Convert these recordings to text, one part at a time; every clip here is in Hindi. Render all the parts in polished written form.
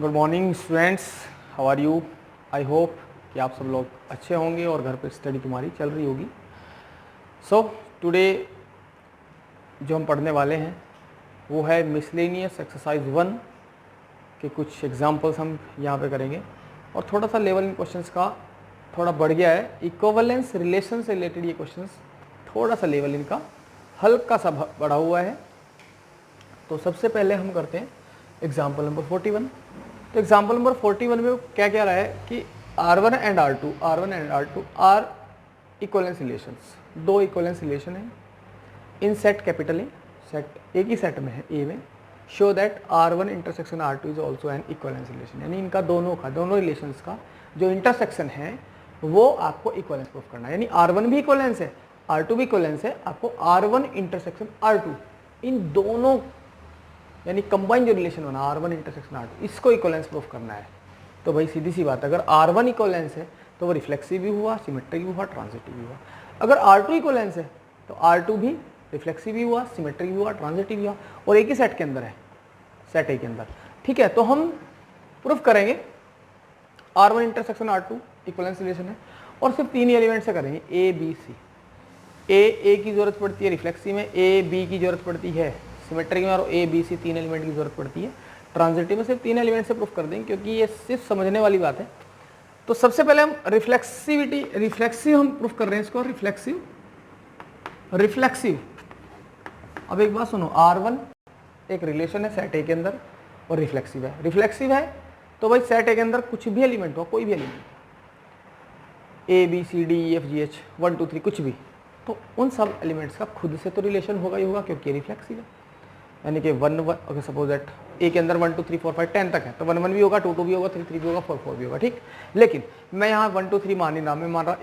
Good morning students, how are you. I hope कि आप सब लोग अच्छे होंगे और घर पे स्टडी तुम्हारी चल रही होगी। सो टुडे जो हम पढ़ने वाले हैं वो है मिसलेनियस एक्सरसाइज 1 के कुछ एग्जांपल्स हम यहाँ पे करेंगे और थोड़ा सा लेवल इन क्वेश्चंस का थोड़ा बढ़ गया है। इक्विवेलेंस रिलेशन से रिलेटेड ये क्वेश्चंस थोड़ा सा लेवल इनका हल्का सा बढ़ा हुआ है। तो सबसे पहले हम करते हैं एग्जाम्पल नंबर 41। तो एग्जाम्पल नंबर 41 में क्या क्या रहा है कि R1 and R2 are equivalence relations. दो इक्वलेंस रिलेशन है in set capital A, set एक ही सेट में है ए में। Show that R1 intersection R2 is also an equivalence relation, यानी इनका दोनों रिलेशंस का जो इंटरसेक्शन है वो आपको इक्वलेंस प्रूफ करना है। यानी R1 भी इक्वलेंस है, R2 भी इक्वलेंस है, आपको R1 इंटरसेक्शन R2 इन दोनों यानी कंबाइन जो रिलेशन बना R1 इंटरसेक्शन R2 इसको इक्वलेंस प्रूफ करना है। तो भाई सीधी सी बात, अगर R1 इक्वलेंस है तो वो रिफ्लेक्सिव भी हुआ, सिमेट्रिक भी हुआ, ट्रांजिटिव भी हुआ। अगर R2 इक्वलेंस है तो R2 भी रिफ्लेक्सिव भी हुआ, सिमेट्रिक भी हुआ, ट्रांजिटिव भी हुआ और एक ही सेट के अंदर है, सेट ए के अंदर। ठीक है, तो हम प्रूफ करेंगे R1 intersection R2 equivalence relation है और सिर्फ तीन एलिमेंट से करेंगे A B C। ए की जरूरत पड़ती है रिफ्लेक्सिव में, ए बी की जरूरत पड़ती है सिमेट्रिक में और ए बी सी तीन एलिमेंट की जरूरत पड़ती है ट्रांजिटिव में। सिर्फ तीन एलिमेंट से प्रूफ कर देंगे क्योंकि ये सिर्फ समझने वाली बात है। तो सबसे पहले हम रिफ्लेक्सिव हम प्रूफ कर रहे हैं इसको, रिफ्लेक्सिव। अब एक बात सुनो, R1 एक रिलेशन है सेट ए के अंदर और रिफ्लेक्सिव है तो भाई सेट ए के अंदर कुछ भी एलिमेंट हो, कोई भी element a b c d e f g h 1 2 3 कुछ भी, तो उन सब एलिमेंट्स का खुद से तो रिलेशन होगा ही होगा क्योंकि रिफ्लेक्सिव है। यानी कि 1 1 अगर सपोज दैट ए के अंदर 1 2 3 4 5 10 तक है तो 1 1 भी होगा, 2 2 भी होगा, 3 3 भी होगा, 4 4 भी होगा। ठीक, लेकिन मैं यहाँ 1 2 3 मान नहीं रहा, मैं मान रहा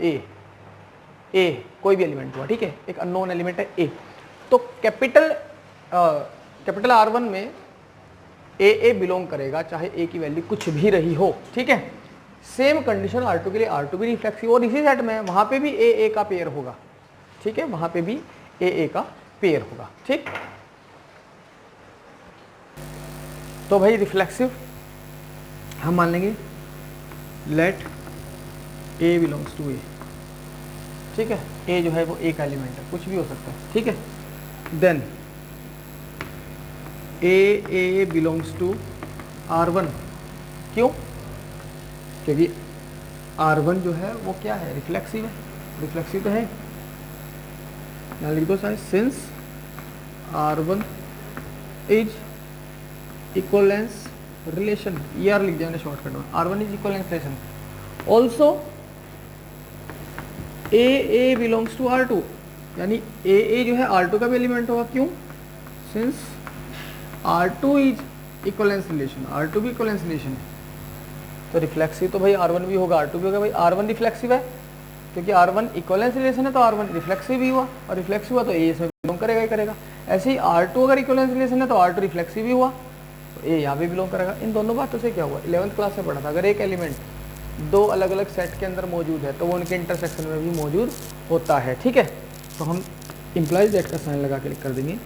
ए कोई भी एलिमेंट हुआ। ठीक है, एक अननोन एलिमेंट है ए। तो कैपिटल R1 में ए बिलोंग करेगा चाहे ए की वैल्यू कुछ भी रही हो। ठीक है, सेम कंडीशन R2 के लिए, R2 भी रिफ्लेक्सिव और इसी सेट में वहां पे भी ए का पेयर होगा। ठीक है, वहां पे भी ए का पेयर होगा। ठीक, तो भाई रिफ्लेक्सिव हम मान लेंगे लेट ए बिलोंग्स टू ए। ठीक है, ए जो है वो ए का एलिमेंट है, कुछ भी हो सकता है। ठीक है, then A belongs to R1। क्यों? क्योंकि R1 जो है वो क्या है, रिफ्लेक्सिव है। रिफ्लेक्सिव तो है, यहाँ लिख दो size, since R1 is equivalence relation, ER लिख दिया शॉर्टकट में, R1 is equivalence relation. Also a belongs to R2, यानी ए जो है R2 का भी एलिमेंट होगा। क्यों? Since R2 is equivalence relation, R2 भी इक्वलेंस रिलेशन है तो रिफ्लेक्सिव तो भाई R1 भी होगा, R2 भी होगा। भाई R1 रिफ्लेक्सिव है क्योंकि R1 इक्वलेंस रिलेशन है तो R1 रिफ्लेक्सिव भी हुआ और रिफ्लेक्सिव हुआ तो ए इसमें बिलोंग करेगा ही करेगा। ऐसे ही R2 अगर इक्वलेंस रिलेशन है तो R2 रिफ्लेक्सिव भी हुआ तो ए यहाँ भी बिलोंग करेगा। इन दोनों बातों से क्या हुआ, 11th क्लास में पढ़ा था, अगर एक एलिमेंट दो अलग अलग सेट के अंदर मौजूद है तो वो उनके इंटरसेक्शन में भी मौजूद होता है। ठीक है, तो हम इम्प्लाइज दैट का साइन लगा के लिख कर देंगे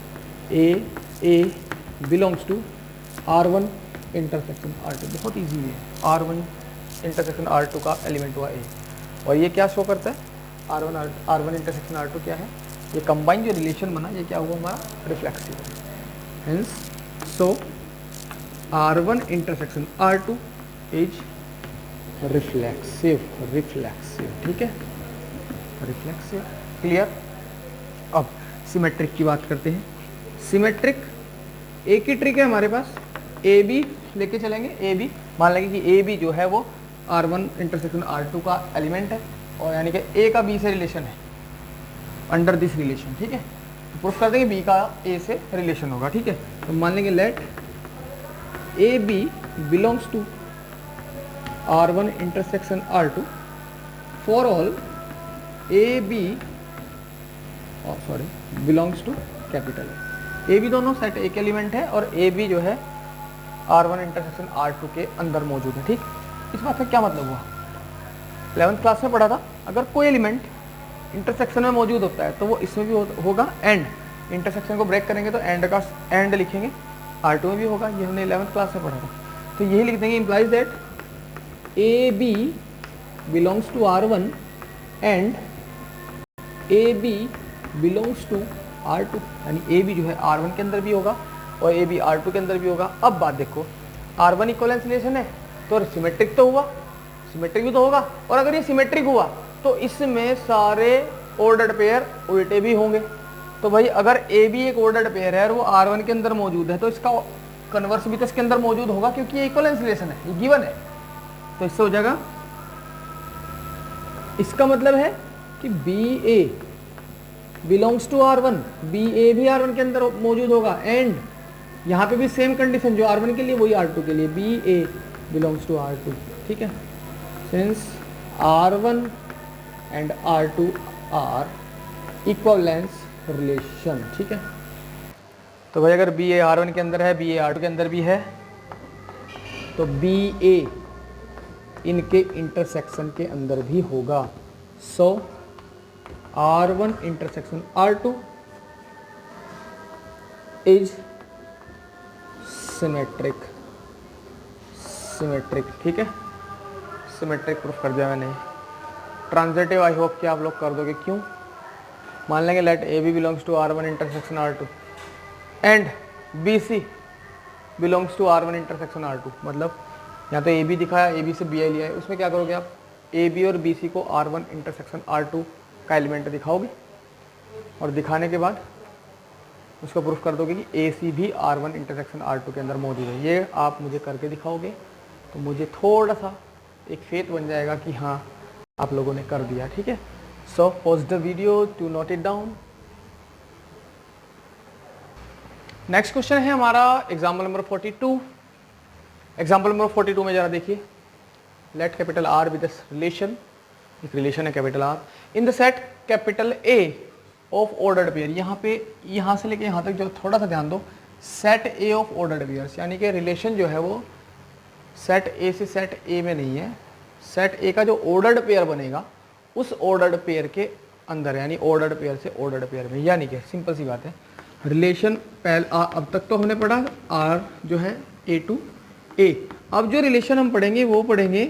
ए belongs to R1 intersection R2। बहुत ईजी है, R1 इंटरसेक्शन R2 का एलिमेंट हुआ ए और ये क्या शो करता है, R1 इंटरसेक्शन R2 क्या है, ये कंबाइन जो रिलेशन बना ये क्या हुआ हमारा, reflexive. Hence so R1 intersection R2 is reflexive. ठीक है, रिफ्लेक्सिव, क्लियर। अब सिमेट्रिक की बात करते हैं। सिमेट्रिक एक ही ट्रिक है हमारे पास, ए बी लेके चलेंगे। ए बी मान लेंगे कि ए बी जो है वो R1 इंटरसेक्शन R2 का एलिमेंट है और यानी कि ए का बी से रिलेशन है अंडर दिस रिलेशन। ठीक है, तो प्रूफ कर देंगे बी का ए से रिलेशन होगा। ठीक है, तो मान लेंगे let a b belongs to R1 intersection R2 for all a b belongs to capital A b. दोनों सेट एक एलिमेंट है और ए बी जो है R1 इंटरसेक्शन R2 के अंदर मौजूद है। ठीक, इस बात का क्या मतलब हुआ, 11th क्लास में पढ़ा था, अगर कोई एलिमेंट इंटरसेक्शन में मौजूद होता है तो वो इसमें भी होगा। एंड इंटरसेक्शन को ब्रेक करेंगे तो एंड लिखेंगे, R2 में भी होगा। ये हमने 11th क्लास में पढ़ा था। तो यही लिख देंगे, implies that a b belongs to R1 and a b belongs to R2, यानी ए बी जो है R1 के अंदर भी होगा और ए बी R2 के अंदर भी होगा। अब बात देखो, R1 इक्विवेलेंस रिलेशन है तो सिमेट्रिक तो हुआ, सिमेट्रिक भी तो होगा, और अगर ये सिमेट्रिक हुआ तो इसमें सारे ऑर्डर्ड पेयर उल्टे भी होंगे। तो भाई अगर ए बी एक ऑर्डर्ड पेयर है और वो R1 के अंदर मौजूद है तो इसका कन्वर्स भी तो इसके अंदर मौजूद होगा, क्योंकि ये इक्विवेलेंस रिलेशन है, ये गिवन है। तो इससे हो जाएगा, इसका मतलब है कि b a belongs to R1, b a भी R1 के अंदर मौजूद होगा, एंड यहाँ पे भी सेम कंडीशन जो R1 के लिए वही R2 के लिए, B a belongs to R2, ठीक है। Since R1 and R2 are equivalence relation, ठीक है। तो भाई अगर बी ए R1 के अंदर है, बी ए R2 के अंदर भी है, तो बी ए इनके इंटरसेक्शन के अंदर भी होगा। सो R1 intersection R2 is symmetric, symmetric, ठीक है। सिमेट्रिक प्रूफ कर दिया मैंने। ट्रांजिटिव आई होप कि आप लोग कर दोगे, क्यों? मान लेंगे let a b belongs to R1 intersection R2 and b c belongs to R1 intersection R2, मतलब यहाँ तो ए बी दिखाया, ए बी से बी आई लिया है, उसमें क्या करोगे आप, ए बी और बी सी को R1 इंटरसेक्शन R2 का एलिमेंट दिखाओगे और दिखाने के बाद उसको प्रूफ कर दोगे कि ए सी भी R1 इंटरसेक्शन R2 के अंदर मौजूद है। ये आप मुझे करके दिखाओगे तो मुझे थोड़ा सा एक फेथ बन जाएगा कि हाँ आप लोगों ने कर दिया, ठीक है। So pause the video to note it down. Next question है हमारा एग्जाम्पल नंबर 42। एग्जाम्पल नंबर 42 में जरा देखिए, let capital R with relation, एक रिलेशन है capital R in the set capital A of ordered pair. यहाँ पे यहाँ से लेके यहाँ तक जो थोड़ा सा ध्यान दो, set A of ordered pairs, यानी कि रिलेशन जो है वो सेट ए से सेट ए में नहीं है, सेट ए का जो ऑर्डर्ड पेयर बनेगा उस ऑर्डर्ड पेयर के अंदर, यानी ऑर्डर्ड पेयर से ऑर्डर्ड पेयर में। यानी कि सिंपल सी बात है, रिलेशन अब तक तो हमने पढ़ा आर जो है ए टू ए, अब जो रिलेशन हम पढ़ेंगे वो पढ़ेंगे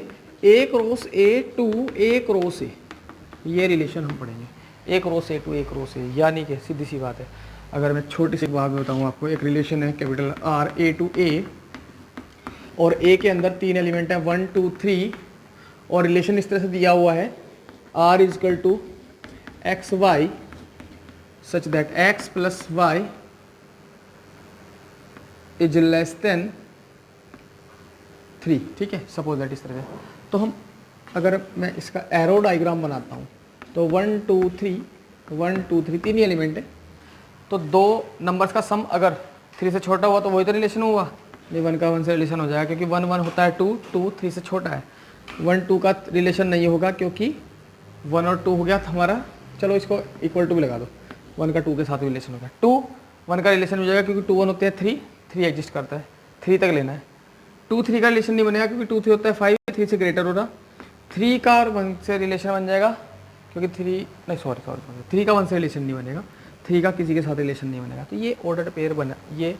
a cross a to a cross a, ये रिलेशन हम पढ़ेंगे a cross a to a cross a. यानी कि सीधी सी बात है, अगर मैं छोटी सी बात बताऊँ आपको, एक रिलेशन है कैपिटल आर ए टू ए और ए के अंदर 3 एलिमेंट है 1 2 3, और रिलेशन इस तरह से दिया हुआ है R is equal to x y such that x plus y is less than 3, ठीक है। सपोज दैट इस तरह से, तो हम अगर मैं इसका एरो डायग्राम बनाता हूँ तो 1 2 3 1 2 3 3 ही एलिमेंट है, तो दो नंबर्स का सम अगर 3 से छोटा हुआ तो वही तो रिलेशन हुआ, नहीं 1 का 1 से रिलेशन हो जाएगा, क्योंकि 1 1 होता है 2 2 3 से छोटा है, 1 2 का रिलेशन नहीं होगा क्योंकि 1 और 2 हो गया था हमारा, चलो इसको इक्वल टू भी लगा दो, 1 का 2 के साथ रिलेशन हो गया, 2 1 का रिलेशन हो जाएगा क्योंकि 2 1 होते हैं 3 3 एग्जिस्ट करता है, 3 तक लेना है। 2 3 का रिलेशन नहीं बनेगा क्योंकि 2 3 होता है 5 3 से ग्रेटर हो रहा, 3 का 1 से रिलेशन बन जाएगा क्योंकि 3 का 1 से रिलेशन नहीं बनेगा, 3 का किसी के साथ रिलेशन नहीं बनेगा। तो ये ऑर्डर्ड पेयर बना, ये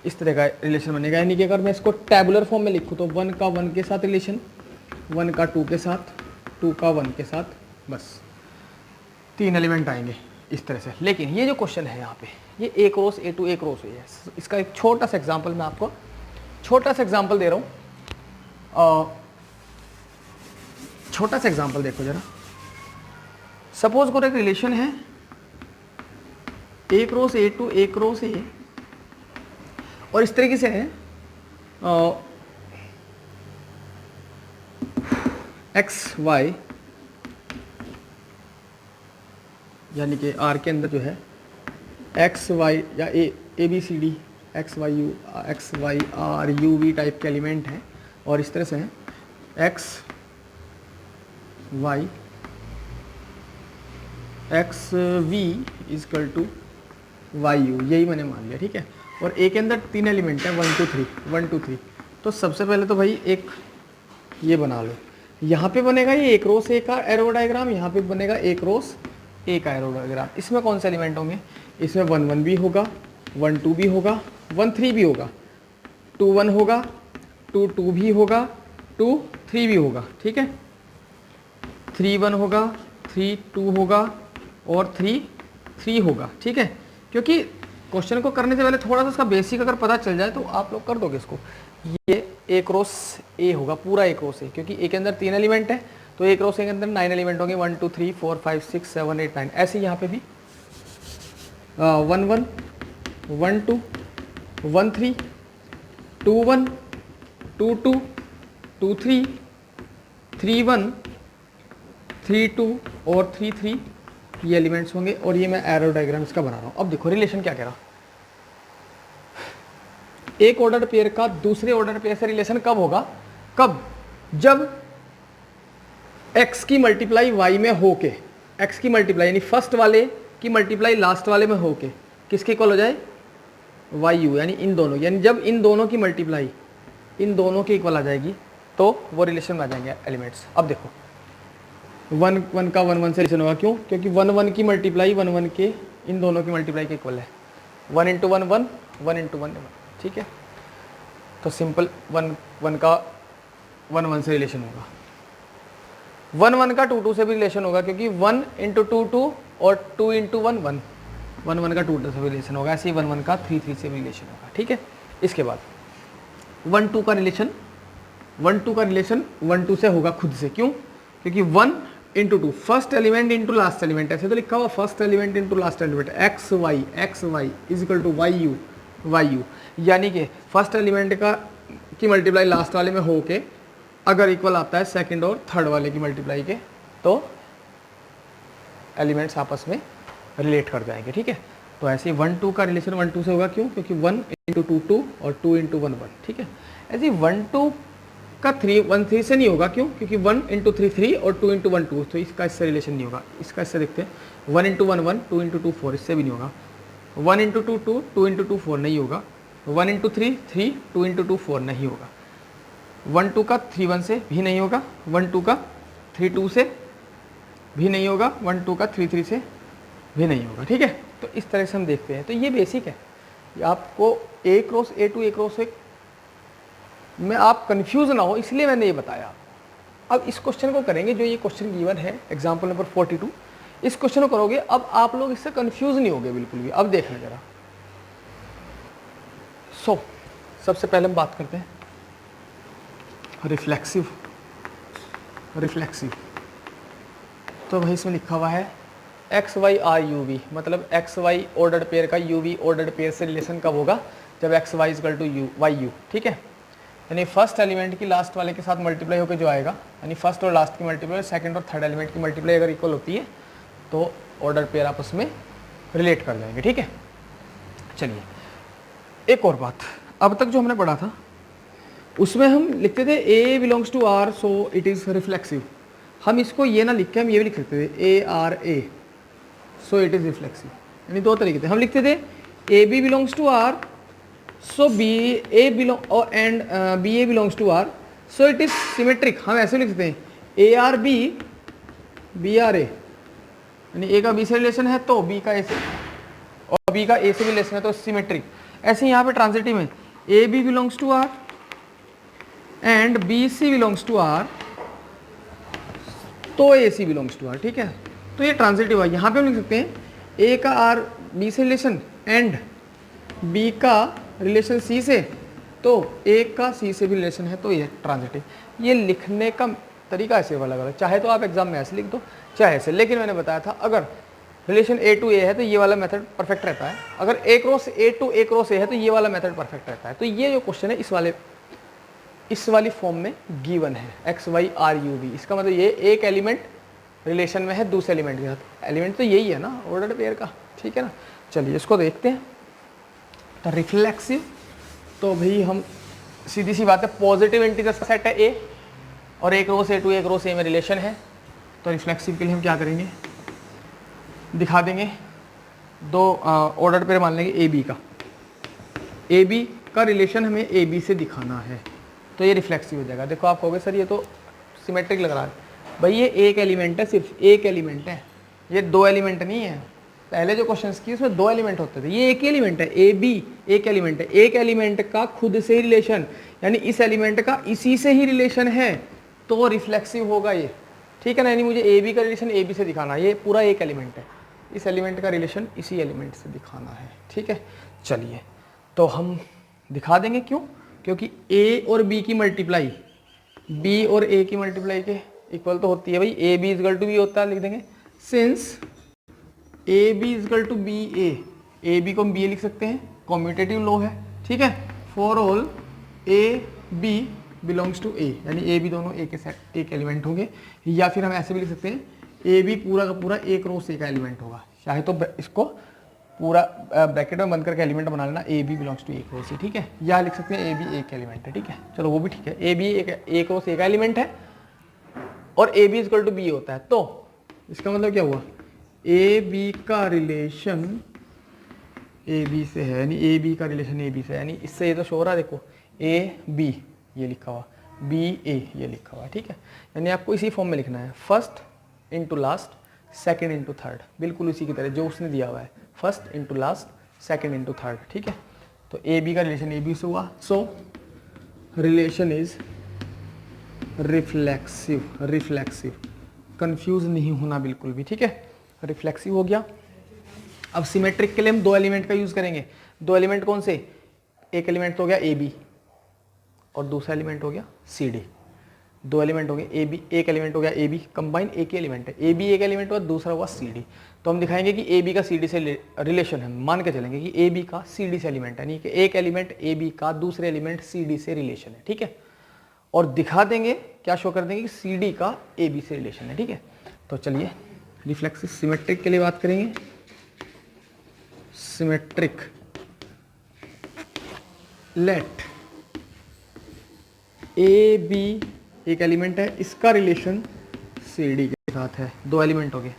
इस तरह का रिलेशन बनेगा। यानी कि अगर मैं इसको टेबुलर फॉर्म में लिखूँ तो 1 का 1 के साथ रिलेशन, 1 का 2 के साथ, 2 का 1 के साथ, बस 3 एलिमेंट आएंगे इस तरह से। लेकिन ये जो क्वेश्चन है यहाँ पे, ये a cross a to a cross a है, इसका एक छोटा सा एग्जाम्पल मैं आपको छोटा सा एग्जाम्पल दे रहा हूँ। छोटा सा एग्जाम्पल देखो जरा, सपोज को एक रिलेशन है a cross a to a cross a, और इस तरीके से है एक्स वाई, यानी कि आर के अंदर जो है एक्स वाई या a b c d x y R u v type के एलिमेंट हैं, और इस तरह से हैं x y x v is equal to y u, यही मैंने मान लिया, ठीक है। और ए के अंदर 3 एलिमेंट है 1 2 3। तो सबसे पहले तो भाई एक ये बना लो, यहाँ पे बनेगा ये ए क्रॉस ए का एरो डायग्राम, यहाँ पे बनेगा ए क्रॉस ए का एरो डायग्राम। इसमें कौन से एलिमेंट होंगे, इसमें 1 1 भी होगा, 1 2 भी होगा, 1 3 भी होगा, 2 1 होगा, 2 2 भी होगा, 2 3 भी होगा, ठीक है, 3 1 होगा, 3 2 होगा और 3 3 होगा, ठीक है। क्योंकि क्वेश्चन को करने से पहले थोड़ा सा इसका बेसिक अगर पता चल जाए तो आप लोग कर दोगे इसको। ये ए क्रॉस ए होगा, पूरा ए क्रॉस ए, क्योंकि ए के अंदर 3 एलिमेंट है तो ए क्रॉस ए के अंदर 9 एलिमेंट होंगे, 1 2 3 4 5 6 7 8 9। ऐसे यहाँ पे भी 1 1 1 2 1 3 2 1 2 2 2 3 3 1 3 2 और 3 3 ये एलिमेंट्स होंगे। और ये मैं एरो डायग्राम इसका बना रहा हूँ। अब देखो रिलेशन क्या कह रहा, एक ऑर्डर पेयर का दूसरे ऑर्डर पेयर से रिलेशन कब होगा, कब, जब x की मल्टीप्लाई y में होके, x की मल्टीप्लाई यानी फर्स्ट वाले की मल्टीप्लाई लास्ट वाले में होके किसके इक्वल हो जाए,yu, यानी इन दोनों, यानी जब इन दोनों की मल्टीप्लाई इन दोनों के इक्वल आ जाएगी तो वो रिलेशन में आ जाएंगे एलिमेंट्स। अब देखो 1 1 का 1 1 से रिलेशन होगा, क्यों, क्योंकि 1 1 की मल्टीप्लाई 1 1 के इन दोनों की मल्टीप्लाई के इक्वल है, 1 इंटू 1 1 1 इंटू 1 1, ठीक है। तो सिंपल 1 1 का 1 1 से रिलेशन होगा, 1 1 का 2 2 से भी रिलेशन होगा, क्योंकि 1 इंटू 2 2 और 2 इंटू 1 1, 1 1 का 2 2 से भी रिलेशन होगा। ऐसे ही 1 1 का 3 3 से भी रिलेशन होगा, ठीक है। इसके बाद 1 2 का रिलेशन 1 2 का रिलेशन 1 2 से होगा खुद से, क्यों, क्योंकि 1 into 2 first element into last element, ऐसे तो लिखा हुआ first element into last element, x y is equal to y u, यानी कि फर्स्ट एलिमेंट का की मल्टीप्लाई लास्ट वाले में हो के अगर इक्वल आता है सेकंड और थर्ड वाले की मल्टीप्लाई के तो एलिमेंट्स आपस में रिलेट कर जाएंगे, ठीक है। तो ऐसे 1 2 का रिलेशन 1 2 से होगा, क्यों, क्योंकि 1 इंटू 2 2 और 2 इंटू 1 1, ठीक है। ऐसे 1 2 का 3 1 3 से नहीं होगा, क्यों, क्योंकि 1 इंटू 3 3 और 2 इंटू 1 2, तो इसका इससे रिलेशन नहीं होगा। इसका इससे देखते हैं 1 इंटू 1 1 2 इंटू 2 4, इससे भी नहीं होगा। 1 इंटू 2 2 2 इंटू 2 4 नहीं होगा। 1 इंटू 3 3 2 इंटू 2 4 नहीं होगा। 1 2 का 3 1 से भी नहीं होगा। 1 2 का 3 2 से भी नहीं होगा। 1 2 का 3 3 से भी नहीं होगा, ठीक है। तो इस तरह से हम देखते हैं। तो ये बेसिक है, आपको ए क्रॉस ए में आप कंफ्यूज ना हो इसलिए मैंने ये बताया। अब इस क्वेश्चन को करेंगे, जो ये क्वेश्चन गिवन है एग्जाम्पल नंबर 42, इस क्वेश्चन को करोगे, अब आप लोग इससे कंफ्यूज नहीं होगे बिल्कुल भी। अब देखना जरा। सबसे पहले हम बात करते हैं रिफ्लेक्सिव। तो भाई इसमें लिखा हुआ है x y R u v, मतलब एक्स वाई ऑर्डर्ड पेयर का यू वी ऑर्डर्ड पेयर से रिलेशन कब होगा, जब x y equal to u y u, ठीक है। यानी फर्स्ट एलिमेंट की लास्ट वाले के साथ मल्टीप्लाई होकर जो आएगा, यानी फर्स्ट और लास्ट की मल्टीप्लाई सेकंड और थर्ड एलिमेंट की मल्टीप्लाई अगर इक्वल होती है तो ऑर्डर पेयर आपस में रिलेट कर जाएंगे, ठीक है। चलिए एक और बात, अब तक जो हमने पढ़ा था उसमें हम लिखते थे a belongs to r so it is reflexive. हम इसको ये ना लिख के हम ये भी लिख सकते थे a r a so it is reflexive. यानी दो तरीके थे, हम लिखते थे a b belongs to r so b a belong और and b a belongs to r so it is symmetric. हम ऐसे लिखते हैं a r b b r a, यानी ए का बी से रिलेशन है तो बी का ए से, और बी का ए से भी रिलेशन है तो सिमेट्रिक। ऐसे यहाँ पे ट्रांजिटिव है a b belongs to are and b c belongs to are तो a c belongs to are, ठीक है। तो ये ट्रांजिटिव है। यहाँ पे हम लिख सकते हैं ए का आर बी से रिलेशन एंड बी का रिलेशन सी से, तो ए का सी से भी रिलेशन है तो ये ट्रांजिटिव। ये लिखने का तरीका ऐसे अलग अलग, चाहे तो आप एग्जाम में ऐसे लिख दो चाहे ऐसे, लेकिन मैंने बताया था अगर रिलेशन ए टू ए है तो ये वाला मेथड परफेक्ट रहता है, अगर a cross a to a cross a है तो ये वाला मेथड परफेक्ट रहता है। तो ये जो क्वेश्चन है इस वाली फॉर्म में गिवन है x y R u v. इसका मतलब ये एक एलिमेंट रिलेशन में है दूसरे एलिमेंट के साथ। एलिमेंट तो यही है ना ऑर्डर्ड पेयर का, ठीक है ना। चलिए इसको देखते हैं। तो रिफ्लेक्सिव, तो भाई हम सीधी सी बात है पॉजिटिव इंटीजर्स का सेट है ए और एक रो से टू एक रो से में रिलेशन है। तो रिफ्लेक्सिव के लिए हम क्या करेंगे, दिखा देंगे दो ऑर्डर पेयर मान लेंगे ए बी का। ए बी का रिलेशन हमें ए बी से दिखाना है तो ये रिफ्लेक्सिव हो जाएगा। देखो आप कहोगे सर ये तो सिमेट्रिक लग रहा है। भाई ये एक एलिमेंट है, सिर्फ एक एलिमेंट है, ये दो एलिमेंट नहीं है। पहले जो क्वेश्चंस किए उसमें दो एलिमेंट होते थे, ये एक ही एलिमेंट है। ए बी एक एलिमेंट है, एक एलिमेंट का खुद से ही रिलेशन यानी इस एलिमेंट का इसी से ही रिलेशन है तो वो रिफ्लेक्सिव होगा ये, ठीक है ना। यानी मुझे ए बी का रिलेशन ए बी से दिखाना है, ये पूरा एक एलिमेंट है, इस एलिमेंट का रिलेशन इसी एलिमेंट से दिखाना है, ठीक है। चलिए तो हम दिखा देंगे, क्यों, क्योंकि ए और बी की मल्टीप्लाई बी और ए की मल्टीप्लाई के इक्वल तो होती है भाई, a b is equal to b होता है, लिख देंगे since a b is equal to b a b को हम बी लिख सकते हैं, कॉम्यूटेटिव लॉ है, ठीक है। For all a b belongs to a, यानी ए बी दोनों ए के सेट एक एलिमेंट होंगे, या फिर हम ऐसे भी लिख सकते हैं ए बी पूरा का पूरा एक रो से का एलिमेंट होगा, चाहे तो इसको पूरा ब्रैकेट में बंद करके एलिमेंट बना लेना, ए बी बिलोंग्स टू एक रो से, ठीक है। या लिख सकते हैं ए बी एक एलिमेंट है, ठीक है, चलो वो भी ठीक है, ए बी एक रो से एक एलिमेंट है और a b is equal to b होता है, तो इसका मतलब क्या हुआ, ए बी का रिलेशन ए बी से है, यानी ए बी का रिलेशन ए बी से, यानी इससे ये तो शो रहा है, देखो ए बी ये लिखा हुआ, बी ए ये लिखा हुआ, ठीक है। यानी आपको इसी फॉर्म में लिखना है, first into last second into third, बिल्कुल इसी की तरह जो उसने दिया हुआ है, first into last second into third, ठीक है। तो ए बी का रिलेशन ए बी से हुआ, सो रिलेशन इज रिफ्लेक्सिव, कंफ्यूज नहीं होना बिल्कुल भी, ठीक है, रिफ्लेक्सिव हो गया। अब सिमेट्रिक के लिए हम दो एलिमेंट का यूज करेंगे, दो एलिमेंट कौन से, एक एलिमेंट तो हो गया ए बी और दूसरा एलिमेंट हो गया सी डी, दो एलिमेंट हो गए ए बी, एक एलिमेंट हो गया ए बी, कंबाइन एक ही एलिमेंट है, ए बी एक एलिमेंट हुआ, दूसरा हुआ सी डी। तो हम दिखाएंगे कि ए बी का सी डी से रिलेशन है, मान के चलेंगे कि ए बी का सी डी से एलिमेंट है, यानी कि एक एलिमेंट ए बी का दूसरे एलिमेंट सी डी से रिलेशन है, ठीक है। और दिखा देंगे, क्या शो कर देंगे कि सी डी का ए बी से रिलेशन है, ठीक है। तो चलिए रिफ्लेक्सिव सिमेट्रिक के लिए बात करेंगे। सिमेट्रिक, लेट ए बी एक एलिमेंट है, इसका रिलेशन सी डी के साथ है, दो एलिमेंट हो गए।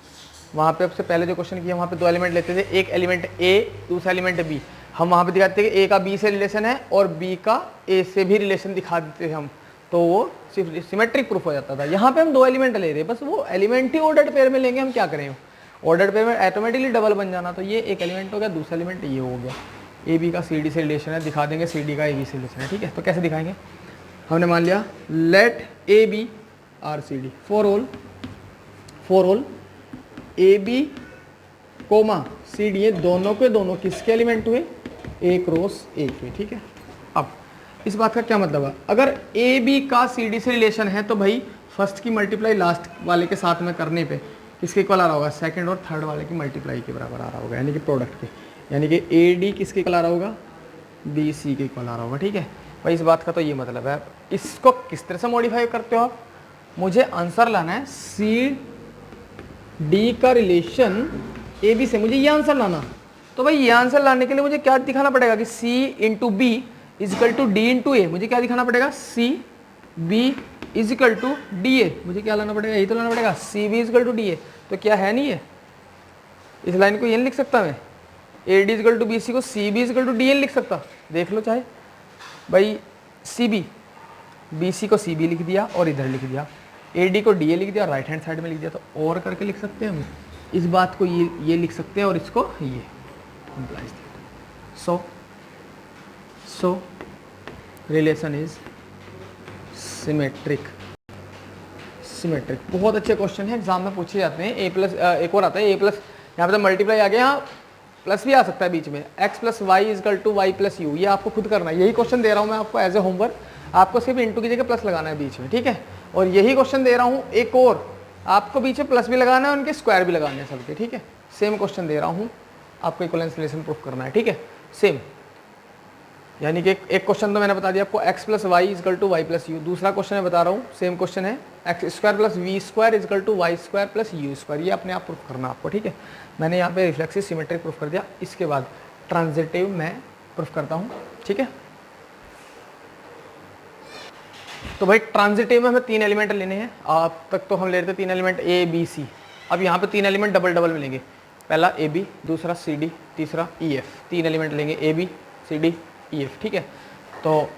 वहाँ पे आपसे पहले जो क्वेश्चन किया वहाँ पे दो एलिमेंट लेते थे, एक एलिमेंट ए दूसरा एलिमेंट बी, हम वहाँ पे दिखाते थे कि ए का बी से रिलेशन है और बी का ए से भी रिलेशन दिखा देते थे हम, तो वो सिर्फ सिमेट्रिक प्रूफ हो जाता था। यहाँ पे हम दो एलिमेंट ले रहे हैं, बस वो एलिमेंट ही ऑर्डर्ड पेयर में लेंगे, हम क्या करें, ऑर्डर्ड पेयर में ऑटोमेटिकली डबल बन जाना, तो ये एक एलिमेंट हो गया, दूसरा एलिमेंट ये हो गया, ए बी का सी डी से रिलेशन है, दिखा देंगे सी डी का ए बी से रिलेशन है, ठीक है। तो कैसे दिखाएंगे, हमने मान लिया let a b R c d, for all a b comma c d, दोनों के दोनों किसके एलिमेंट हुए, एक रोस एक हुए, ठीक है। अब इस बात का क्या मतलब है, अगर ए बी का सी डी से रिलेशन है तो भाई फर्स्ट की मल्टीप्लाई लास्ट वाले के साथ में करने पे किसके इक्वल आ रहा होगा, सेकंड और थर्ड वाले की मल्टीप्लाई के बराबर आ रहा होगा, यानी कि प्रोडक्ट के, यानी कि ए डी किसके इक्वल आ रहा होगा, बी सी के इक्वल आ रहा होगा, ठीक है भाई। इस बात का तो ये मतलब है, इसको किस तरह से मॉडिफाई करते हो आप, मुझे आंसर लाना है सी डी का रिलेशन ए बी से, मुझे ये आंसर लाना। तो भाई ये आंसर लाने के लिए मुझे क्या दिखाना पड़ेगा कि c into b equal to d into a, मुझे क्या दिखाना पड़ेगा, c b equal to d a, मुझे क्या लाना पड़ेगा, यही तो लाना पड़ेगा, c b equal to d a. तो क्या है नहीं है, इस लाइन को ये नहीं लिख सकता मैं, a d equal to b c को c b equal to d a नहीं लिख सकता, देख लो चाहे भाई, सी बी बी सी को सी बी लिख दिया और इधर लिख दिया, ए डी को डी ए लिख दिया और राइट हैंड साइड में लिख दिया, तो और करके लिख सकते हैं हम इस बात को, ये लिख सकते हैं और इसको ये implies that. So relation is symmetric. बहुत अच्छे क्वेश्चन है, एग्जाम में पूछे जाते हैं। ए प्लस एक और आता है ए प्लस, यहाँ पे तो मल्टीप्लाई आ गया, यहाँ प्लस भी आ सकता है बीच में, x plus y is equal to y plus u, ये आपको खुद करना है। यही क्वेश्चन दे रहा हूँ मैं आपको एज ए होमवर्क, आपको सिर्फ इंटू की जगह प्लस लगाना है बीच में, ठीक है। और यही क्वेश्चन दे रहा हूँ एक और, आपको बीच में प्लस भी लगाना है, उनके स्क्वायर भी लगाने हैं सबके, ठीक है। सेम क्वेश्चन दे रहा हूँ, आपको इक्विवेलेंस रिलेशन प्रूफ करना है, ठीक है, सेम। यानी कि एक क्वेश्चन तो मैंने बता दिया आपको, x plus y is equal to y plus u. दूसरा क्वेश्चन मैं बता रहा हूँ, सेम क्वेश्चन है, x square plus v square is equal to y square plus u square. ये अपने आप प्रूफ करना आपको, ठीक है। मैंने यहाँ पे रिफ्लेक्सिव सिमेट्रिक प्रूफ कर दिया, इसके बाद ट्रांजिटिव मैं प्रूफ करता हूँ, ठीक है। तो भाई ट्रांजिटिव में हमें तीन एलिमेंट लेने हैं, अब तक तो हम ले रहे थे तीन एलिमेंट ए बी सी, अब यहाँ पे तीन एलिमेंट डबल डबल मिलेंगे, पहला ए बी, दूसरा सी डी, तीसरा ई एफ। तीन एलिमेंट लेंगे a b c d e f, ठीक है। तो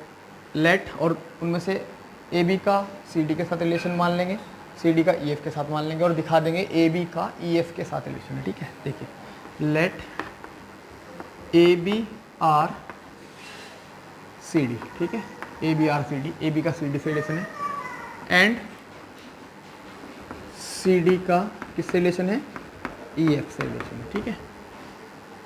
लेट, और उनमें से ए बी का सी डी के साथ रिलेशन मान लेंगे, सी डी का ई एफ के साथ मान लेंगे, और दिखा देंगे ए बी का ई एफ के साथ रिलेशन है, ठीक है। देखिए let a b R c d, ठीक है, a b R c d, a b का सी डी से रिलेशन है एंड सी डी का किससे रिलेशन है, ई एफ से रिलेशन है। ठीक है,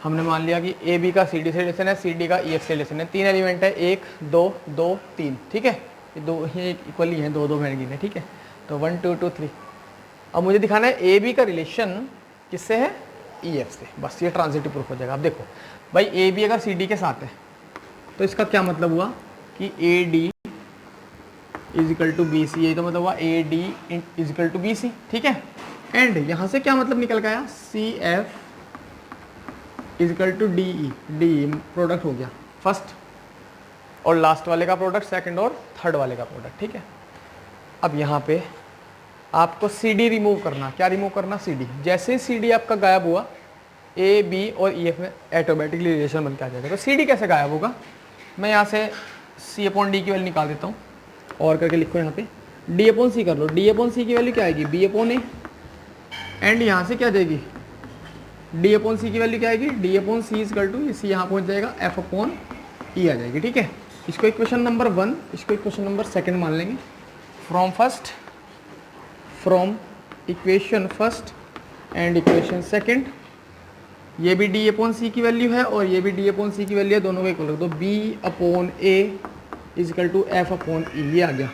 हमने मान लिया कि ए बी का सी डी से रिलेशन है, सी डी का ई एफ से रिलेशन है। 3 एलिमेंट है, 1 2 2 3। ठीक है, ये दो ये इक्वली हैं, दो मैंने गिने। ठीक है, तो 1 2 2 3। अब मुझे दिखाना है ए बी का रिलेशन किससे है, ई एफ से। बस ये ट्रांजिटिव प्रूफ हो जाएगा। अब देखो भाई, ए बी अगर सी डी के साथ है तो इसका क्या मतलब हुआ कि a d is equal to b c, यही तो मतलब हुआ a d is equal to b c. ठीक है, एंड यहाँ से क्या मतलब निकल गया, c f is equal to d e, d product हो गया फर्स्ट और लास्ट वाले का प्रोडक्ट, सेकंड और थर्ड वाले का प्रोडक्ट। ठीक है, अब यहाँ पे आपको सी डी रिमूव करना, क्या रिमूव करना, सी डी। जैसे ही सी डी आपका गायब हुआ, ए बी और ई एफ में ऑटोमेटिकली रिलेशन बन के आ जाएगा। तो सी डी कैसे गायब होगा, मैं यहाँ से सी अपॉन डी की वैल्यू निकाल देता हूँ और करके लिखो यहाँ पे डी अपॉन सी कर लो। डी अपॉन सी की वैल्यू क्या आएगी, बी अपॉन ए, एंड यहाँ से क्या जाएगी, डी अपॉन सी की वैल्यू क्या आएगी, d upon c is equal to, c यहाँ पहुँच जाएगा, एफ अपॉन ई आ जाएगी। ठीक है, इसको इक्वेशन नंबर 1, इसको इक्वेशन नंबर 2 मान लेंगे। From equation first and equation second, ये भी डी अपॉन सी की वैल्यू है और ये भी डी अपॉन सी की वैल्यू है, दोनों को इक्वल रख दो। B upon a is equal to f upon e, ये आ गया।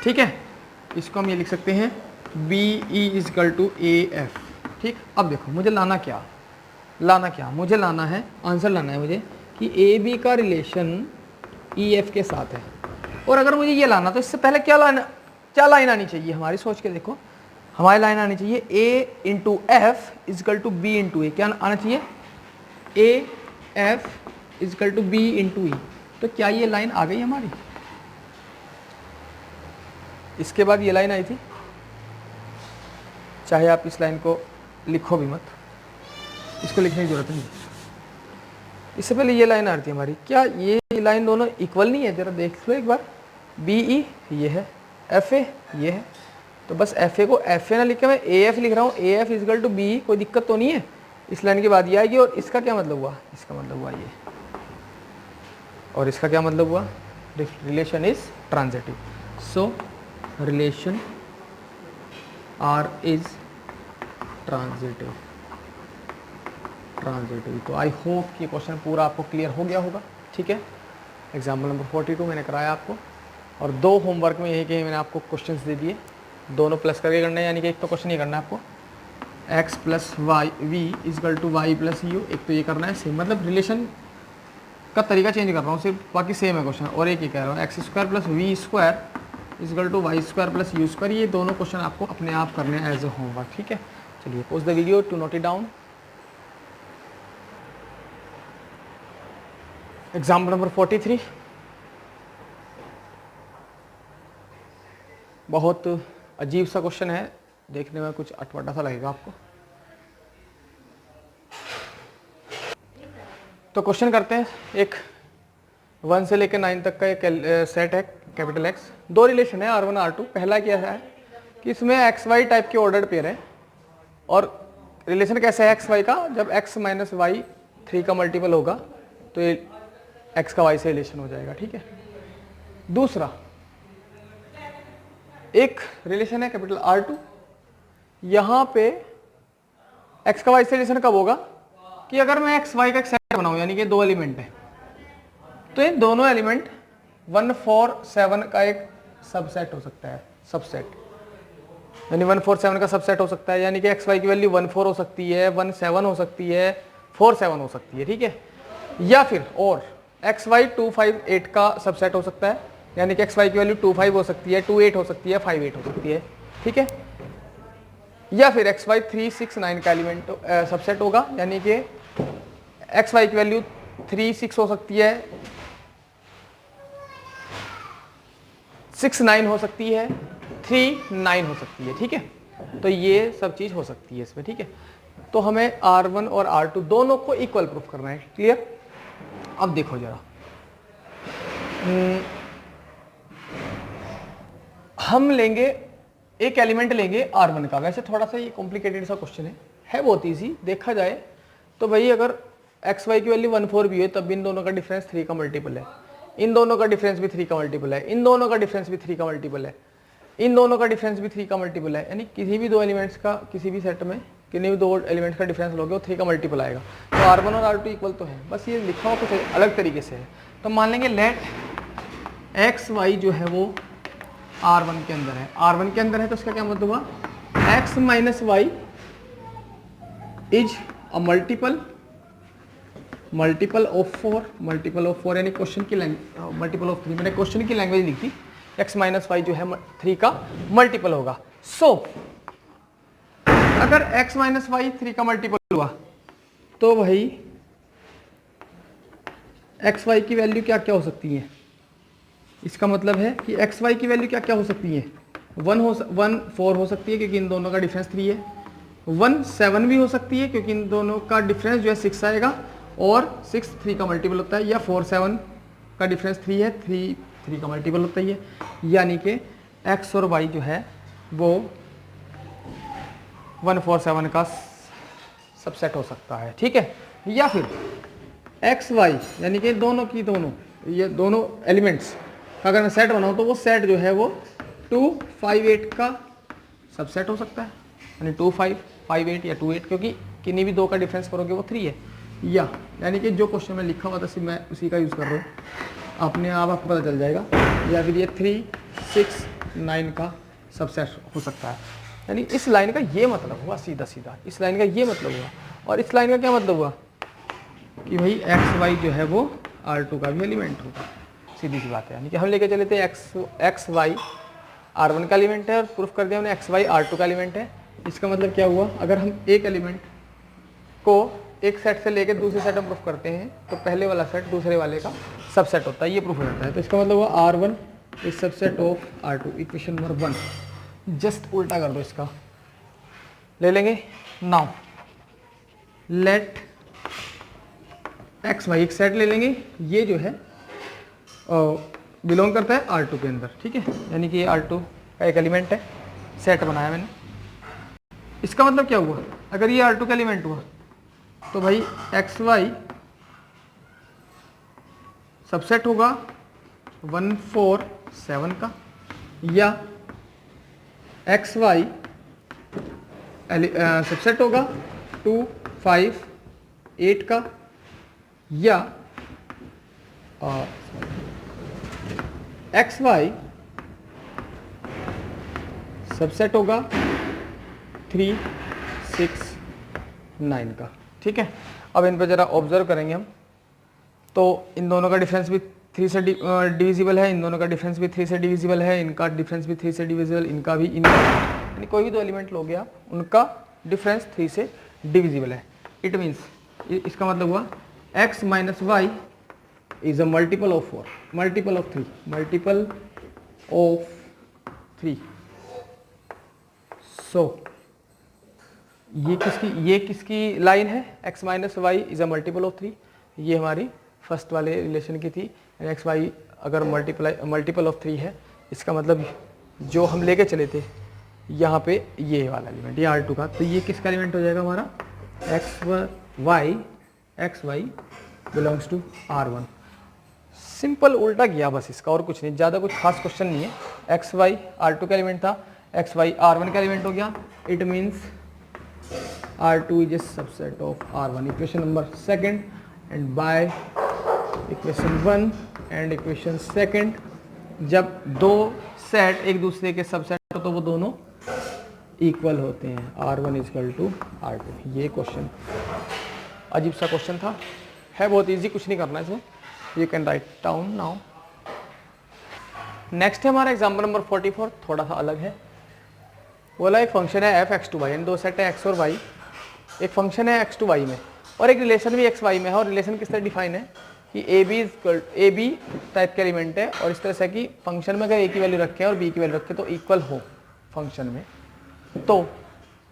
ठीक है, इसको हम ये लिख सकते हैं b e is equal to a f. ठीक, अब देखो मुझे लाना क्या, मुझे लाना है, आंसर लाना है मुझे कि ए बी का रिलेशन ई एफ के साथ है। और अगर मुझे ये लाना तो इससे पहले क्या लाइन आनी चाहिए हमारी, सोच के देखो, हमारी लाइन आनी चाहिए a into f is equal to b into a. क्या आना चाहिए, a f is equal to b into e. तो क्या ये लाइन आ गई हमारी, इसके बाद ये लाइन आई थी, चाहे आप इस लाइन को लिखो भी मत, इसको लिखने की जरूरत नहीं, इससे पहले ये लाइन आ रही थी हमारी। क्या ये लाइन दोनों इक्वल नहीं है, जरा देख लो एक बार। बी ई ये है, एफ ए ये है, तो बस एफ ए को एफ ए ना लिख के मैं ए एफ लिख रहा हूँ, a f is equal to b, कोई दिक्कत तो नहीं है। इस लाइन के बाद ये आएगी और इसका क्या मतलब हुआ, इसका मतलब हुआ ये, और इसका क्या मतलब हुआ, relation is transitive. So relation R is transitive. तो आई होप कि क्वेश्चन पूरा आपको क्लियर हो गया होगा। ठीक है, एग्जाम्पल नंबर 42 मैंने कराया आपको, और 2 होमवर्क में यही कि मैंने आपको क्वेश्चंस दे दिए, दोनों प्लस करके करना है, यानी कि एक तो क्वेश्चन ये करना है आपको x plus y v is equal to y plus u, एक तो ये करना है सेम, मतलब रिलेशन का तरीका चेंज कर रहा हूँ सिर्फ, बाकी सेम है क्वेश्चन। और एक ये कह रहा हूँ x square plus v square is equal to y square plus u square, ये दोनों क्वेश्चन आपको अपने आप करने हैं एज ए होमवर्क। ठीक है, चलिए pause the video to note it down. Example number 43, बहुत अजीब सा क्वेश्चन है, देखने में कुछ अटपटा सा लगेगा आपको। तो क्वेश्चन करते हैं, एक 1 से लेकर 9 तक का एक सेट है कैपिटल एक्स, 2 रिलेशन है R1 R2। पहला क्या है कि इसमें एक्स वाई टाइप के ऑर्डर्ड पेयर है, और रिलेशन कैसे है एक्स वाई का, जब x माइनस वाई 3 का मल्टीपल होगा तो ये x का y से रिलेशन हो जाएगा। ठीक है, दूसरा एक रिलेशन है कैपिटल R2, यहाँ पे x का y से रिलेशन कब होगा कि अगर मैं x y का एक सेट बनाऊं, यानी कि 2 एलिमेंट है, तो ये दोनों एलिमेंट 1 4 7 का एक सबसेट हो सकता है, सबसेट, यानी 1 4 7 का सबसेट हो सकता है, यानी कि x y की वैल्यू 1 4 हो सकती है, 1 7 हो सकती है, 4 7 हो सकती है। ठीक है, या फिर और x y 2 5 8 का सबसेट हो सकता है, यानी कि x y की वैल्यू 2 5 हो सकती है, 2 8 हो सकती है, 5 8 हो सकती है। ठीक है, या फिर x y 3 6 9 का एलिमेंट सबसेट होगा, यानी कि x y की वैल्यू 3 6 हो सकती है, 6 9 हो सकती है, 3 9 हो सकती है। ठीक है, तो ये सब चीज हो सकती है इसमें। ठीक है, तो हमें R1 और R2 दोनों को इक्वल प्रूफ करना है। क्लियर, अब देखो जरा, हम लेंगे एक एलिमेंट लेंगे R1 का। वैसे थोड़ा सा ये कॉम्प्लिकेटेड सा क्वेश्चन है बहुत इजी देखा जाए तो। भाई अगर x y की वैल्यू 1 4 भी है तब भी इन दोनों का डिफरेंस 3 का मल्टीपल है, इन दोनों का डिफरेंस भी 3 का मल्टीपल है, इन दोनों का डिफरेंस भी 3 का मल्टीपल है, इन दोनों का डिफरेंस भी 3 का मल्टीपल है। यानी किसी भी दो एलिमेंट्स का, किसी भी सेट में किसी भी दो एलिमेंट्स का डिफरेंस लोगे वो 3 का मल्टीपल आएगा। तो R1 और R2 इक्वल तो है, बस ये लिखा हुआ कुछ अलग तरीके से है। तो मान लेंगे लेट एक्स वाई जो है वो R1 के अंदर है, R1 के अंदर है तो इसका क्या मतलब हुआ, x minus y is a multiple of 4 यानी क्वेश्चन की लैंग्वेज, मल्टीपल ऑफ 3 मैंने क्वेश्चन की लैंग्वेज लिखी, x माइनस वाई जो है 3 का मल्टीपल होगा। सो अगर x माइनस वाई 3 का मल्टीपल हुआ तो भाई एक्स वाई की वैल्यू क्या क्या हो सकती है, इसका मतलब है कि एक्स वाई की वैल्यू क्या क्या हो सकती है, 1 4 हो सकती है क्योंकि इन दोनों का डिफरेंस 3 है, 1 7 भी हो सकती है क्योंकि इन दोनों का डिफरेंस जो है 6 आएगा और 6 3 का मल्टीपल होता है, या 4 7 का डिफरेंस 3 है, 3 का मल्टीपल होता ही है, यानी कि x और y जो है वो 1 4 7 का सबसेट हो सकता है, ठीक है। या फिर एक्स वाई यानी कि दोनों की दोनों, ये दोनों एलिमेंट्स का अगर मैं सेट बनाऊँ तो वो सेट जो है वो 2 5 8 का सबसेट हो सकता है, यानी 2 5 5 8 या 2 8, क्योंकि किन्हीं भी दो का डिफरेंस करोगे वो 3 है। या यानी कि जो क्वेश्चन में लिखा हुआ था सिर्फ मैं उसी का यूज़ कर रहा हूँ, अपने आप आपको पता चल जाएगा। या फिर ये 3 6 9 का सबसेट हो सकता है, यानी इस लाइन का ये मतलब हुआ, सीधा सीधा इस लाइन का ये मतलब हुआ। और इस लाइन का क्या मतलब हुआ कि भाई एक्स वाई जो है वो R2 का भी एलिमेंट होगा, सीधी सी बात है। यानी कि हम लेके चले थे एक्स वाई R1 का एलिमेंट है और प्रूफ कर दिया हमने एक्स वाई R2 का एलिमेंट है। इसका मतलब क्या हुआ, अगर हम एक एलिमेंट को एक सेट से लेके दूसरे सेट में प्रूफ करते हैं तो पहले वाला सेट दूसरे वाले का सबसेट होता है, ये प्रूफ हो जाता है। तो इसका मतलब हुआ R1 is subset of R2, equation number 1। Just उल्टा कर दो इसका, ले लेंगे नाउ लेट एक्स वाई, एक सेट ले लेंगे, ये जो है बिलोंग करता है R2 के अंदर, ठीक है। यानी कि ये R2 का एक एलिमेंट है, सेट बनाया मैंने। इसका मतलब क्या हुआ, अगर ये R2 का एलिमेंट हुआ तो भाई एक्स वाई सबसेट होगा 1 4 7 का, या एक्स वाई सबसेट होगा 2 5 8 का, या एक्स वाई सबसेट होगा 3 6 9 का, ठीक है। अब इन पर ज़रा ऑब्जर्व करेंगे हम, तो इन दोनों का डिफरेंस भी 3 से डिविजिबल है, इन दोनों का डिफरेंस भी 3 से डिविजिबल है, इनका डिफरेंस भी 3 से डिविजिबल, इनका भी, इनका, यानी कोई भी दो एलिमेंट लोगे आप उनका डिफरेंस 3 से डिविजिबल है। इट मीन्स, इसका मतलब हुआ x minus y is a multiple of 4, multiple of 3, multiple of 3। So ये किसकी लाइन है, x minus y is a multiple of 3, ये हमारी फर्स्ट वाले रिलेशन की थी। एक्स वाई अगर मल्टीपल ऑफ 3 है, इसका मतलब जो हम लेके चले थे यहाँ पे ये वाला एलिमेंट, ये R2 का, तो ये किसका एलिमेंट हो जाएगा हमारा, x y belongs to R1। Simple उल्टा किया बस इसका, और कुछ नहीं, ज़्यादा कुछ खास क्वेश्चन नहीं है। एक्स वाई R2 का एलिमेंट था, एक्स वाई R1 का एलिमेंट हो गया, it means R2 is a subset of R1, equation number 2, and by equation 1 and equation 2 जब दो सेट एक दूसरे के सबसेट हो तो वो दोनों इक्वल होते हैं, R1 इक्वल टू R2। ये क्वेश्चन अजीब सा क्वेश्चन था, है बहुत इजी, कुछ नहीं करना इसमें, you can write down now. Next है हमारा एग्जाम्पल नंबर 44, थोड़ा सा अलग है। बोला एक फंक्शन है f x to y, यानी दो सेट है x और y, एक फंक्शन है x to y में और एक रिलेशन भी x y में है। और रिलेशन किस तरह डिफाइन है कि ए बी टाइप के एलिमेंट है, और इस तरह से कि फंक्शन में अगर a की वैल्यू रखें और b की वैल्यू रखें तो इक्वल हो फंक्शन में, तो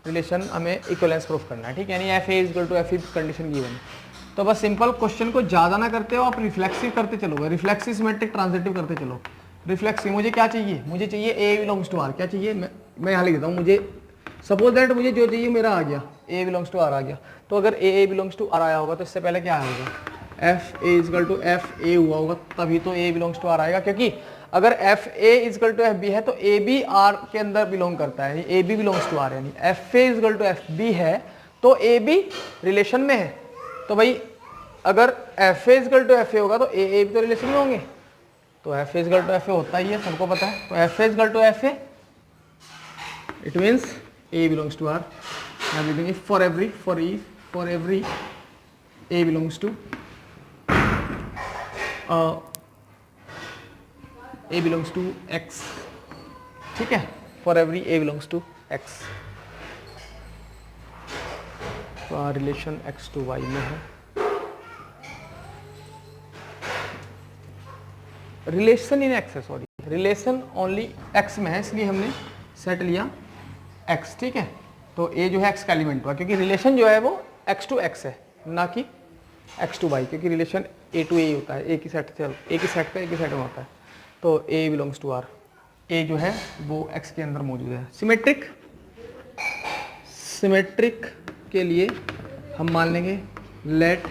रिलेशन हमें इक्वलेंस प्रूफ करना है, ठीक है। यानी f a equal to f e condition given. तो बस सिंपल क्वेश्चन को ज़्यादा ना करते हो आप, रिफ्लेक्सिव करते चलोगे, रिफ्लेक्सिव सिमेट्रिक ट्रांजिटिव करते चलो। रिफ्लेक्सिव, मुझे क्या चाहिए, मुझे चाहिए ए बिलोंग्स टू आर, क्या चाहिए, मैं यहाँ लिख देता हूँ, मुझे सपोज दैट मुझे जो चाहिए मेरा आ गया, ए बिलोंग्स टू आर आ गया। तो अगर ए बिलोंग्स टू आर आया होगा तो इससे पहले क्या आया होगा, f A is equal to f a हुआ होगा तभी तो ए बिलोंग्स टू आर आएगा, क्योंकि अगर f A is equal to F b है तो ए बी आर के अंदर बिलोंग करता है, a b belongs to r, यानी f A is equal to F b है तो ए बी रिलेशन में है। तो भाई अगर f A is equal to f a होगा तो ए भी तो रिलेशन में होंगे, तो f A is equal to f a होता ही है, सबको पता है। तो f A is equal to f a, it means a belongs to R. For every a belongs to a belongs to x, ठीक है, for every a belongs to x, तो रिलेशन x to y में है। रिलेशन इन x है, सॉरी रिलेशन ओनली x में है, इसलिए हमने सेट लिया x, ठीक है। तो a जो है x का एलिमेंट हुआ, क्योंकि रिलेशन जो है वो x to x है, ना कि x to y, क्योंकि रिलेशन a to a होता है, एक ही सेट में होता है। तो a belongs to r, a जो है वो x के अंदर मौजूद है। सिमेट्रिक के लिए हम मान लेंगे let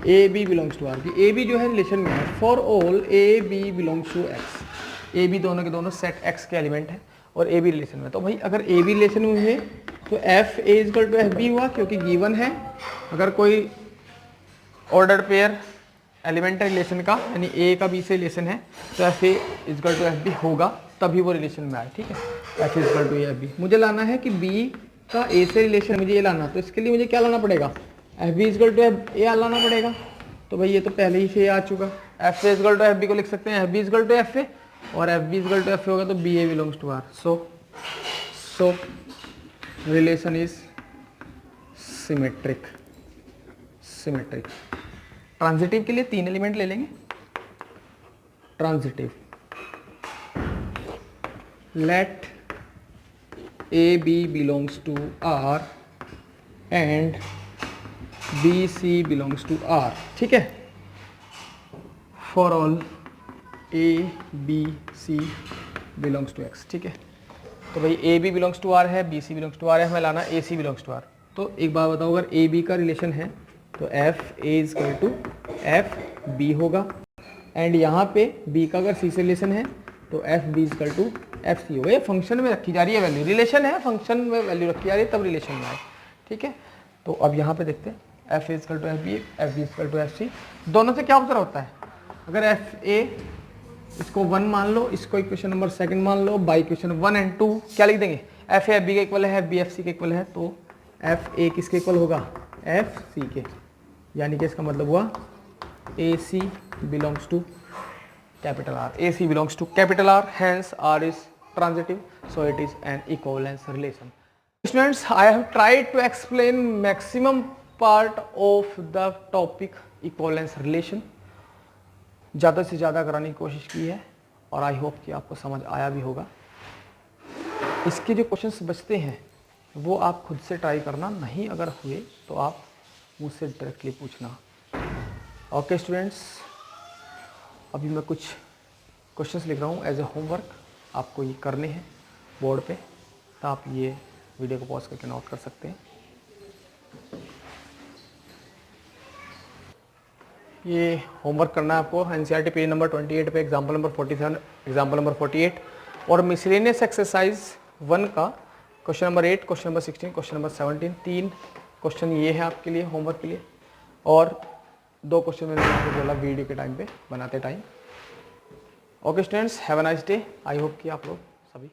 a b belongs to R, कि ए बी जो है रिलेशन में है। For all a b belongs to x, a b दोनों के दोनों सेट x के एलिमेंट है और ए बी रिलेशन में। तो भाई अगर ए बी रिलेशन में हुए तो f A is equal to F b हुआ, क्योंकि गिवन है अगर कोई ऑर्डर पेयर एलिमेंट रिलेशन का, यानी ए का बी से रिलेशन है तो f A is equal to F b होगा, तभी वो रिलेशन में आए, ठीक है। F A is equal to a f b, मुझे लाना है कि बी का ए से रिलेशन, मुझे ये लाना, तो इसके लिए मुझे क्या लाना पड़ेगा, f B is equal to f a लाना पड़ेगा। तो भाई ये तो पहले ही से आ चुका, f A is equal to F b को लिख सकते हैं f B is equal to f a, और f B is equal to f a होगा तो b a belongs to r. So relation is symmetric. Transitive के लिए 3 एलिमेंट ले लेंगे। Transitive, let a b belongs to are and b c belongs to are, ठीक है। For all a b c belongs to x, ठीक है। तो भाई a b belongs to r है, b c belongs to r है, हमें लाना a c belongs to are. तो एक बात बताओ, अगर ए बी का रिलेशन है तो f A is equal to F b होगा, एंड यहाँ पे बी का अगर सी से रिलेशन है तो F B is equal to F C होगा। ये फंक्शन में रखी जा रही है वैल्यू, रिलेशन है फंक्शन में वैल्यू रखी जा रही है तब रिलेशन में आए, ठीक है। तो अब यहाँ पे देखते हैं F A is equal to F B, F B is equal to F C, दोनों से क्या ऑब्जर्व होता है। अगर एफ ए इसको 1 मान लो, इसको इक्वेशन नंबर 2 मान लो, बाई इक्वेशन 1 एंड 2 क्या लिख देंगे, एफ ए एफ बी के इक्वल है, एफ बी एफ सी के इक्वल है, तो एफ ए किसके इक्वल होगा, एफ सी के, यानी कि इसका मतलब हुआ a c belongs to capital r, a c belongs to capital r, hence r is transitive, so it is an equivalence relation. Students, I have tried to explain maximum part of the topic equivalence relation, ज़्यादा से ज़्यादा कराने की कोशिश की है और आई होप कि आपको समझ आया भी होगा। इसके जो क्वेश्चंस बचते हैं वो आप खुद से ट्राई करना, नहीं अगर हुए तो आप मुझसे डायरेक्टली पूछना। ओके स्टूडेंट्स, अभी मैं कुछ क्वेश्चंस लिख रहा हूँ एज ए होमवर्क, आपको ये करने हैं बोर्ड पे, तो आप ये वीडियो को पॉज करके नोट कर सकते हैं। ये होमवर्क करना है आपको एनसीईआरटी पेज नंबर 28 पे एग्जाम्पल नंबर 47, एग्जाम्पल नंबर 48 और मिसलेनियस एक्सरसाइज 1 का question number 8, question number 16, question number 17। 3 question ये है आपके लिए होमवर्क के लिए, और 2 क्वेश्चन मैंने आपको बोला वीडियो के टाइम पे बनाते time. Okay students, have a nice day. I hope कि आप लोग सभी